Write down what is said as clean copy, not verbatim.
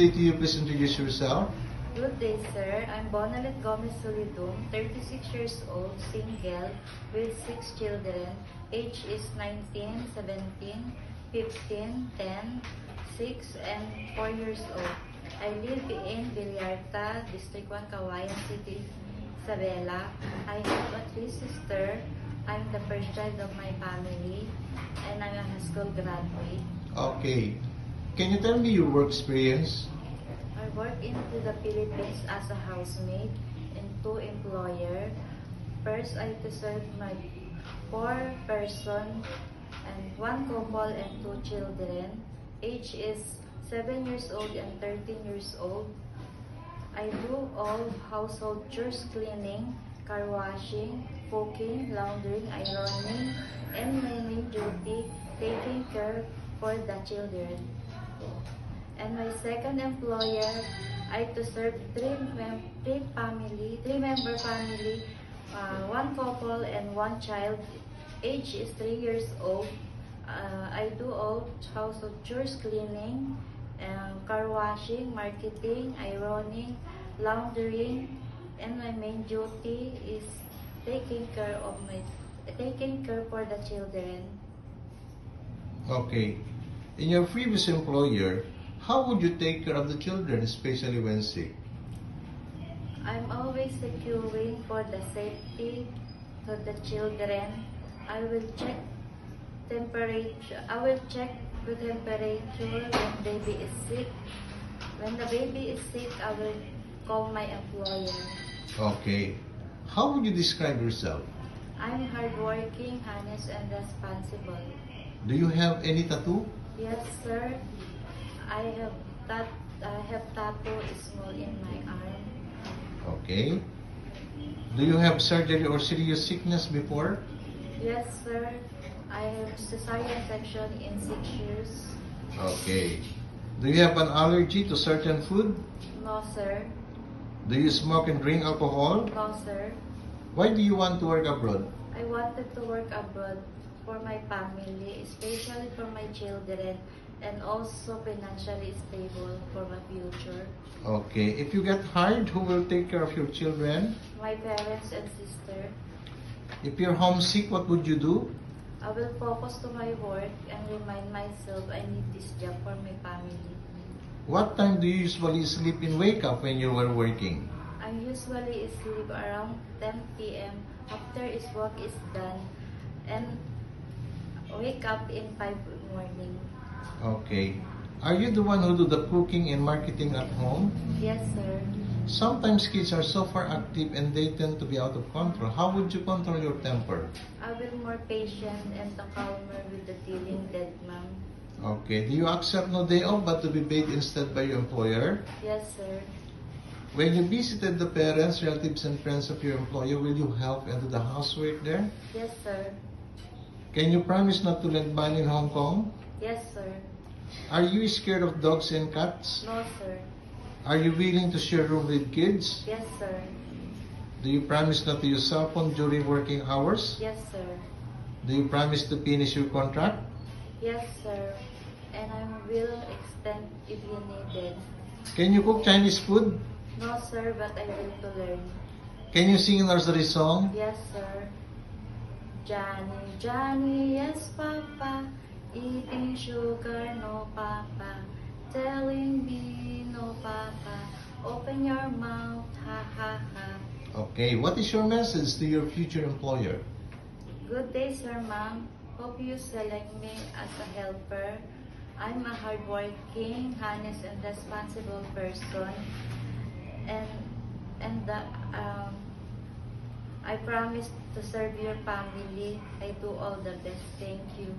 day to you. Please introduce yourself. Good day, sir. I'm Bonalet Gomez Solidum, 36 years old, single, with 6 children. Age is 19, 17, 15, 10, 6, and 4 years old. I live in Villarta, District 1, Kawayan City, Isabela. I have a 3 sister. I'm the first child of my family, and I'm a high school graduate. Okay. Can you tell me your work experience? I work in the Philippines as a housemaid in 2 employer. First, I to serve my 4 person and 1 couple and 2 children. Age is 7 years old and 13 years old. I do all household chores, cleaning, car washing, cooking, laundering, ironing, and my main duty, taking care for the children. And my second employer, I to serve 3-member family, 1 couple and 1 child. Age is 3 years old. I do all household chores, cleaning, car washing, marketing, ironing, laundering, and my main duty is taking care for the children. Okay. In your previous employer, how would you take care of the children, especially when sick? I'm always securing for the safety to the children. I will check temperature. I will check the temperature when baby is sick. When the baby is sick, I will call my employer. Okay. How would you describe yourself? I'm hardworking, honest, and responsible. Do you have any tattoo? Yes, sir. I have tattoo small in my arm. Okay. Do you have surgery or serious sickness before? Yes, sir. I have cesarean section in 6 years. Okay. Do you have an allergy to certain food? No, sir. Do you smoke and drink alcohol? No, sir. Why do you want to work abroad? I wanted to work abroad for my family, especially for my children, and also financially stable for my future. Okay. If you get hired, who will take care of your children? My parents and sister. If you're homesick, what would you do? I will focus to my work and remind myself I need this job for my family. What time do you usually sleep and wake up when you were working? I usually sleep around 10 p.m. after his work is done and wake up in 5 morning. Okay. Are you the one who do the cooking and marketing at home? Yes, sir. Sometimes kids are so far active and they tend to be out of control. How would you control your temper? I will more patient and the calmer with the dealing dead ma'am. Okay. Do you accept no day off but to be paid instead by your employer? Yes, sir. When you visited the parents, relatives, and friends of your employer, will you help and do the housework there? Yes, sir. Can you promise not to lend money in Hong Kong? Yes, sir. Are you scared of dogs and cats? No, sir. Are you willing to share room with kids? Yes, sir. Do you promise not to use cell phone during working hours? Yes, sir. Do you promise to finish your contract? Yes, sir. And I will extend if you need it. Can you cook Chinese food? No, sir, but I will to learn. Can you sing a nursery song? Yes, sir. Johnny, Johnny, yes, Papa. Eating sugar, no, Papa. Telling me, no, Papa. Open your mouth, ha, ha, ha. Okay, what is your message to your future employer? Good day, sir, ma'am. Hope you select me as a helper. I'm a hardworking, honest, and responsible person. And I promise to serve your family. I do all the best. Thank you.